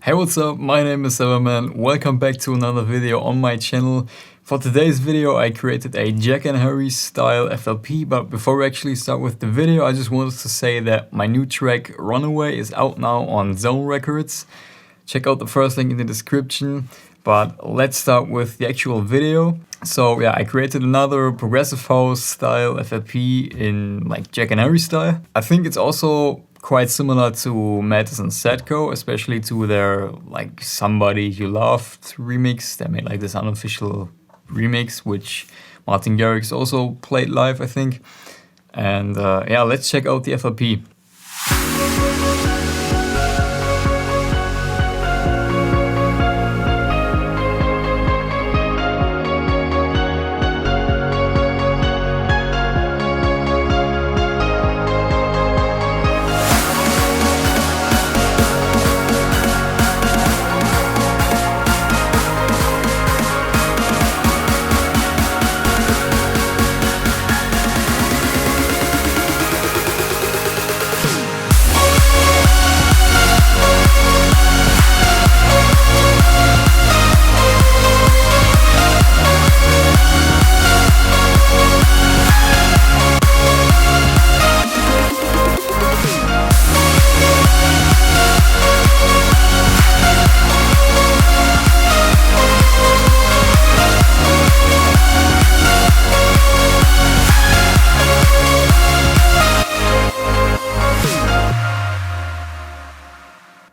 Hey, what's up? My name is Silverman. Welcome back to another video on my channel. For today's video I created a Jac Harri style FLP, but before we actually start with the video I just wanted to say that my new track Runaway is out now on Zone Records. Check out the first link in the description, but let's start with the actual video. So yeah, I created another progressive house style FLP in like Jac Harri style. I think it's also quite similar to Mattis and Sadko, especially to their like Somebody You Loved remix. They made like this unofficial remix, which Martin Garrix also played live, I think. And yeah, let's check out the FLP.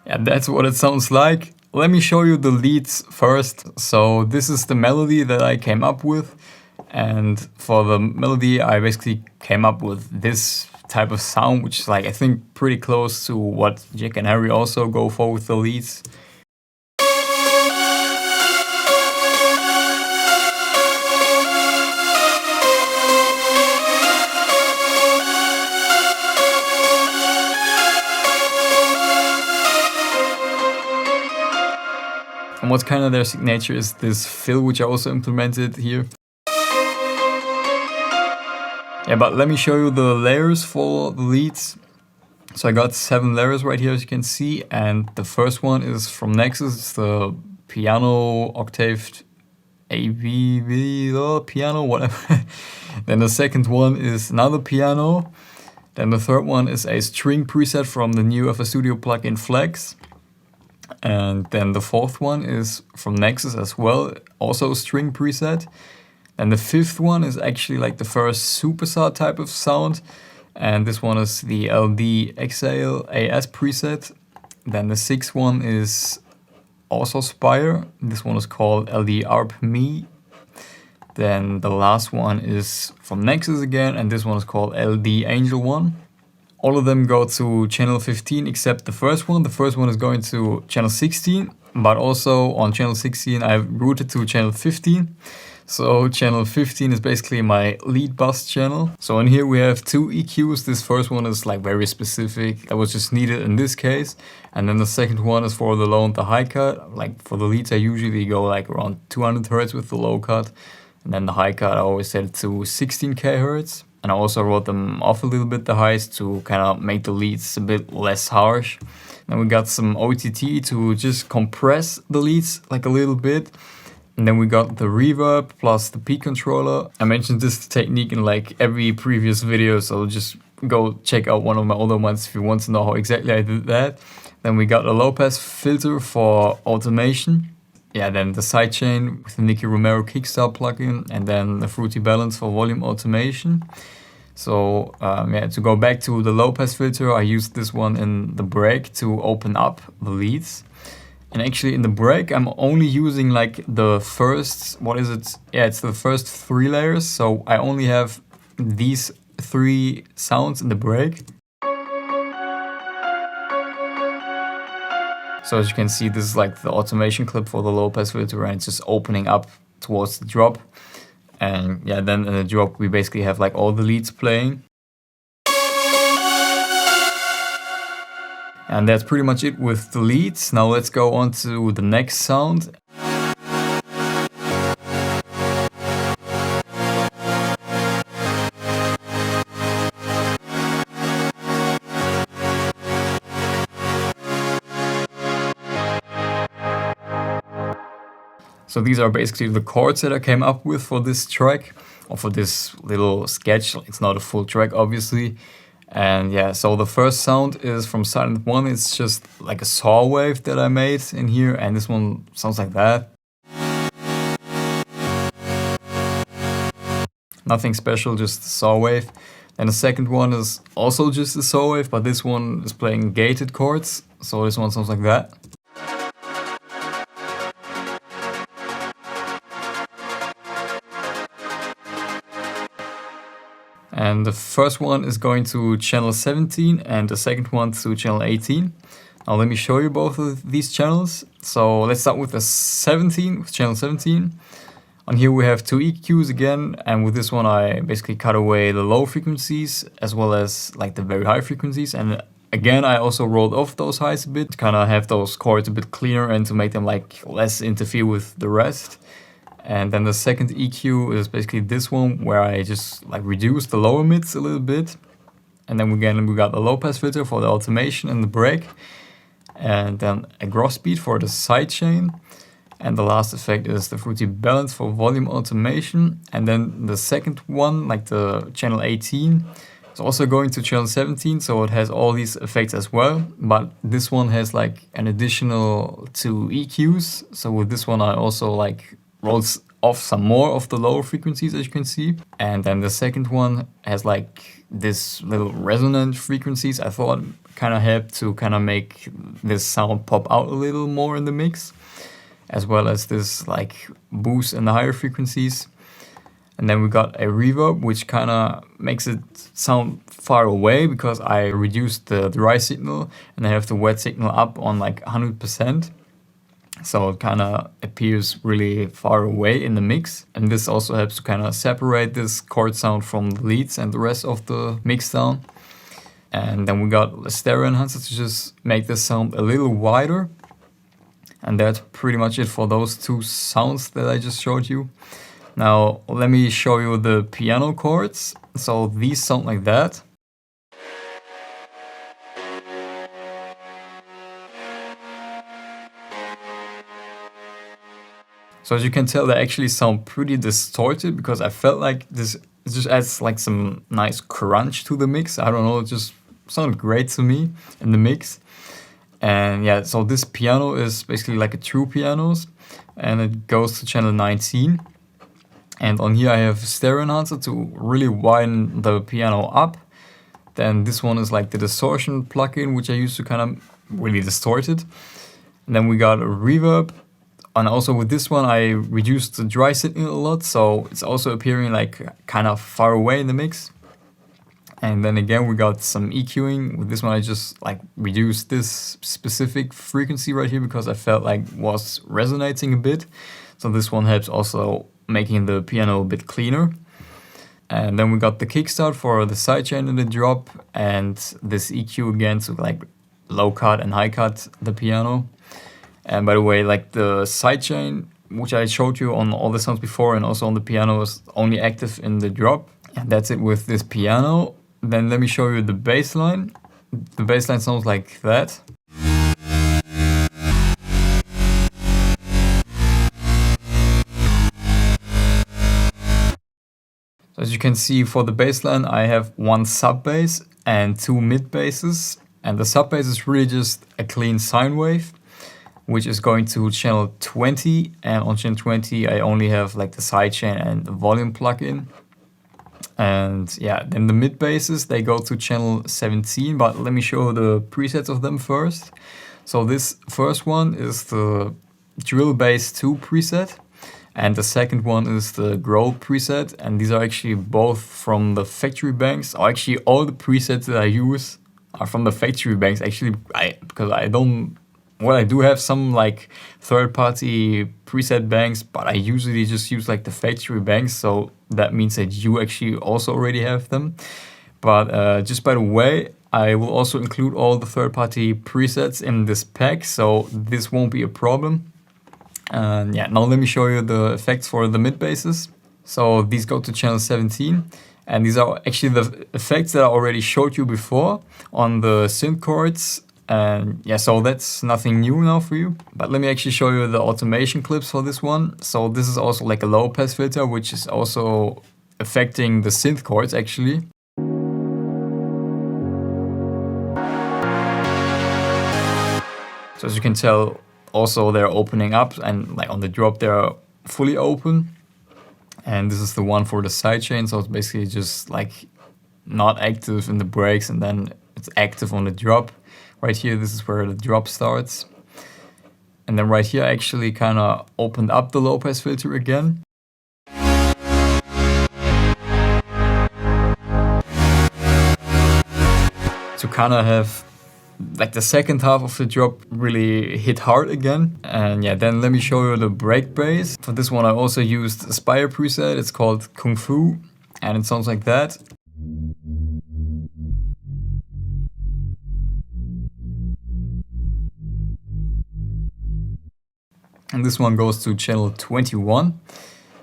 Yeah, that's what it sounds like. Let me show you the leads first. So this is the melody that I came up with. And for the melody, I basically came up with this type of sound, which is like, I think, pretty close to what Jac Harri also go for with the leads. And what's kind of their signature is this fill, which I also implemented here. Yeah, but let me show you the layers for the leads. So I got 7 layers right here, as you can see. And the first one is from Nexus. It's the piano octaved AV piano, whatever. Then the second one is another piano. Then the third one is a string preset from the new FL Studio plugin Flex. And then the fourth one is from Nexus as well, also a string preset. And the fifth one is actually like the first superstar type of sound. And this one is the LD Exhale AS preset. Then the sixth one is also Spire. This one is called LD ARP Me. Then the last one is from Nexus again, and this one is called LD Angel 1. All of them go to channel 15 except the first one. The first one is going to channel 16, but also on channel 16 I've routed to channel 15. So channel 15 is basically my lead bus channel. So in here we have 2 EQs. This first one is like very specific. That was just needed in this case. And then the second one is for the low and the high cut. Like for the leads I usually go like around 200 Hz with the low cut. And then the high cut I always set it to 16K Hz. And I also wrote them off a little bit, the highs, to kind of make the leads a bit less harsh. Then we got some OTT to just compress the leads like a little bit. And then we got the reverb plus the peak controller. I mentioned this technique in like every previous video, so just go check out one of my older ones if you want to know how exactly I did that. Then we got a low pass filter for automation. Yeah, then the sidechain with the Nicky Romero Kickstart plugin, and then the Fruity Balance for volume automation. So yeah, to go back to the low pass filter, I used this one in the break to open up the leads. And actually in the break, I'm only using like the first, what is it? Yeah, it's the first 3 layers. So I only have these 3 sounds in the break. So as you can see, this is like the automation clip for the low pass filter, and it's just opening up towards the drop. And yeah, then in the drop we basically have like all the leads playing. And that's pretty much it with the leads. Now let's go on to the next sound. So these are basically the chords that I came up with for this track, or for this little sketch. It's not a full track, obviously. And yeah, so the first sound is from Silent 1. It's just like a saw wave that I made in here, and this one sounds like that. Nothing special, just a saw wave. And the second one is also just a saw wave, but this one is playing gated chords, so this one sounds like that. And the first one is going to channel 17 and the second one to channel 18. Now let me show you both of these channels. So let's start with the 17, with channel 17. On here we have two EQs again, and with this one I basically cut away the low frequencies as well as like the very high frequencies. And again, I also rolled off those highs a bit to kind of have those chords a bit cleaner and to make them like less interfere with the rest. And then the second EQ is basically this one, where I just like reduced the lower mids a little bit. And then again, we got the low pass filter for the automation and the break. And then a gross beat for the sidechain. And the last effect is the fruity balance for volume automation. And then the second one, like the channel 18, is also going to channel 17. So it has all these effects as well. But this one has like an additional 2 EQs. So with this one, I also like rolls off some more of the lower frequencies, as you can see. And then the second one has like this little resonant frequencies. I thought kind of helped to kind of make this sound pop out a little more in the mix, as well as this like boost in the higher frequencies. And then we got a reverb, which kind of makes it sound far away because I reduced the dry signal and I have the wet signal up on like 100%. So it kind of appears really far away in the mix. And this also helps to kind of separate this chord sound from the leads and the rest of the mix down. And then we got a stereo enhancer to just make this sound a little wider. And that's pretty much it for those two sounds that I just showed you. Now let me show you the piano chords. So these sound like that. So as you can tell, they actually sound pretty distorted because I felt like this just adds like some nice crunch to the mix. I don't know, it just sounded great to me in the mix. And yeah, so this piano is basically like a true pianos, and it goes to channel 19. And on here I have a stereo enhancer to really widen the piano up. Then this one is like the distortion plugin, which I use to kind of really distort it. And then we got a reverb. And also with this one, I reduced the dry signal a lot, so it's also appearing like kind of far away in the mix. And then again, we got some EQing. With this one, I just like reduced this specific frequency right here because I felt like was resonating a bit. So this one helps also making the piano a bit cleaner. And then we got the kickstart for the sidechain and the drop, and this EQ again to like low cut and high cut the piano. And by the way, like the sidechain, which I showed you on all the sounds before and also on the piano, is only active in the drop. And that's it with this piano. Then let me show you the bass line. The bass line sounds like that. So as you can see, for the bass line, I have one sub bass and two mid basses. And the sub bass is really just a clean sine wave, which is going to channel 20, and on channel 20 I only have like the sidechain and the volume plugin. And yeah, then the mid basses, they go to channel 17, but let me show the presets of them first. So this first one is the drill bass 2 preset, and the second one is the growl preset, and these are actually both from the factory banks. Or actually all the presets that I use are from the factory banks, actually, because I don't. Well, I do have some like third-party preset banks, but I usually just use like the factory banks, so that means that you actually also already have them. But just by the way, I will also include all the third-party presets in this pack, so this won't be a problem. And yeah, now let me show you the effects for the mid basses. So these go to channel 17, and these are actually the effects that I already showed you before on the synth chords. And yeah, so that's nothing new now for you. But let me actually show you the automation clips for this one. So this is also like a low pass filter, which is also affecting the synth chords actually. So as you can tell, also they're opening up, and like on the drop they're fully open. And this is the one for the sidechain, so it's basically just like not active in the breaks and then it's active on the drop. Right here, this is where the drop starts. And then right here I actually kind of opened up the low pass filter again. To kind of have like the second half of the drop really hit hard again. And yeah, then let me show you the break bass. For this one I also used a Spire preset, it's called Kung Fu, and it sounds like that. And this one goes to channel 21.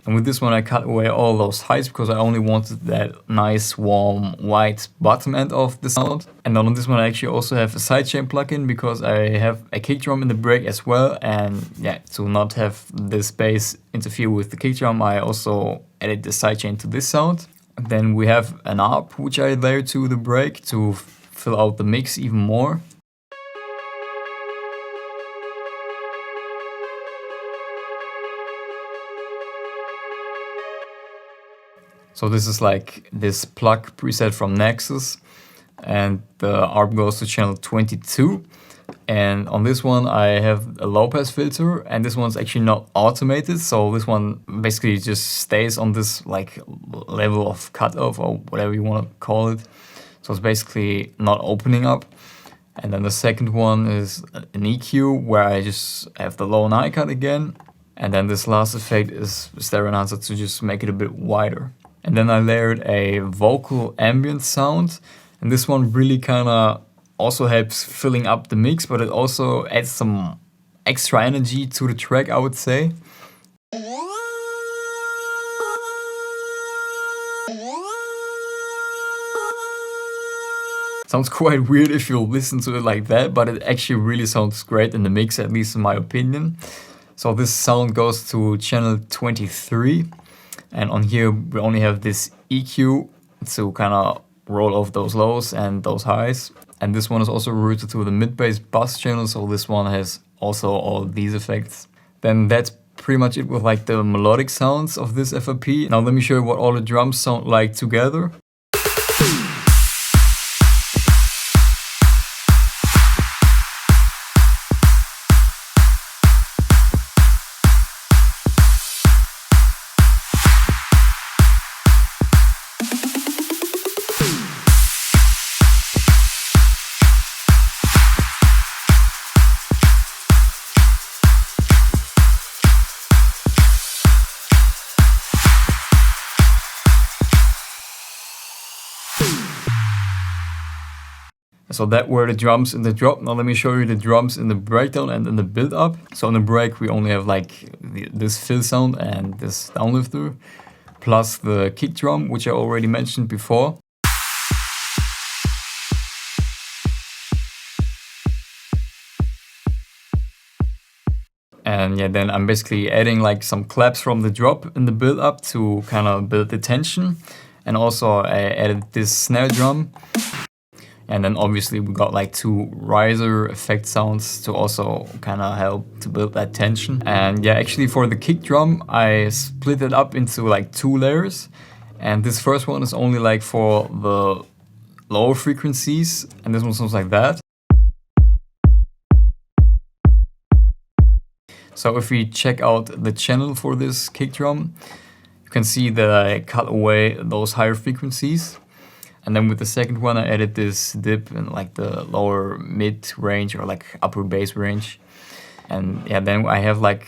And with this one I cut away all those highs because I only wanted that nice warm white bottom end of the sound. And then on this one I actually also have a sidechain plugin because I have a kick drum in the break as well. And yeah, to not have this bass interfere with the kick drum, I also added the sidechain to this sound. And then we have an ARP which I layered to the break to fill out the mix even more. So this is like this plug preset from Nexus, and the ARP goes to channel 22. And on this one I have a low pass filter, and this one's actually not automated, so this one basically just stays on this like level of cutoff or whatever you want to call it. So it's basically not opening up. And then the second one is an EQ where I just have the low and high cut again. And then this last effect is stereo enhancer to just make it a bit wider. And then I layered a vocal ambient sound, and this one really kind of also helps filling up the mix, but it also adds some extra energy to the track, I would say. Sounds quite weird if you listen to it like that, but it actually really sounds great in the mix, at least in my opinion. So this sound goes to channel 23. And on here we only have this EQ to kind of roll off those lows and those highs. And this one is also routed to the mid-bass bus channel, so this one has also all these effects. Then that's pretty much it with like the melodic sounds of this FLP. Now let me show you what all the drums sound like together. So that were the drums in the drop. Now let me show you the drums in the breakdown and in the build up. So in the break we only have like this fill sound and this downlifter, plus the kick drum, which I already mentioned before. And yeah, then I'm basically adding like some claps from the drop in the build up to kind of build the tension. And also I added this snare drum. And then obviously we got like two riser effect sounds to also kind of help to build that tension. And yeah, actually for the kick drum, I split it up into like 2 layers. And this first one is only like for the lower frequencies, and this one sounds like that. So if we check out the channel for this kick drum, you can see that I cut away those higher frequencies. And then with the second one, I added this dip in like the lower mid range or like upper bass range. And yeah, then I have like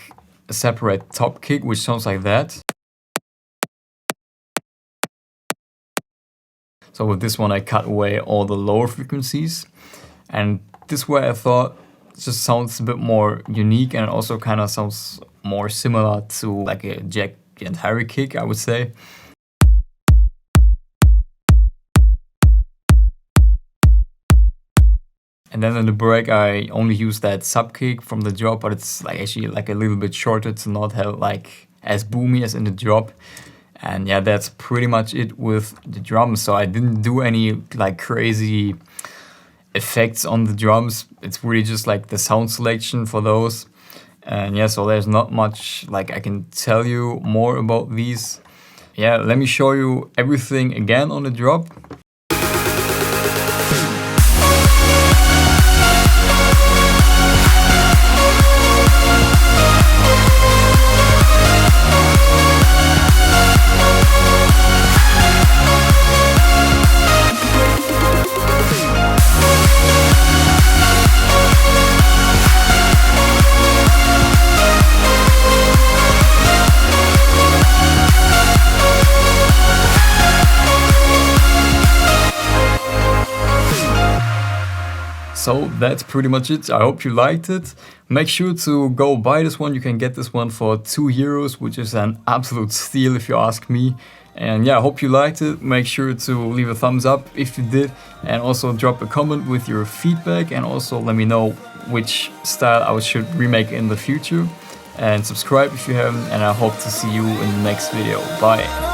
a separate top kick, which sounds like that. So with this one, I cut away all the lower frequencies. And this way I thought it just sounds a bit more unique, and it also kind of sounds more similar to like a Jac Harri kick, I would say. And then in the break I only use that sub kick from the drop, but it's like actually like a little bit shorter to not have like as boomy as in the drop. And yeah, that's pretty much it with the drums. So I didn't do any like crazy effects on the drums. It's really just like the sound selection for those. And yeah, so there's not much like I can tell you more about these. Yeah, let me show you everything again on the drop. So that's pretty much it. I hope you liked it. Make sure to go buy this one. You can get this one for €2, which is an absolute steal if you ask me. And yeah, I hope you liked it. Make sure to leave a thumbs up if you did. And also drop a comment with your feedback. And also let me know which style I should remake in the future. And subscribe if you haven't. And I hope to see you in the next video. Bye.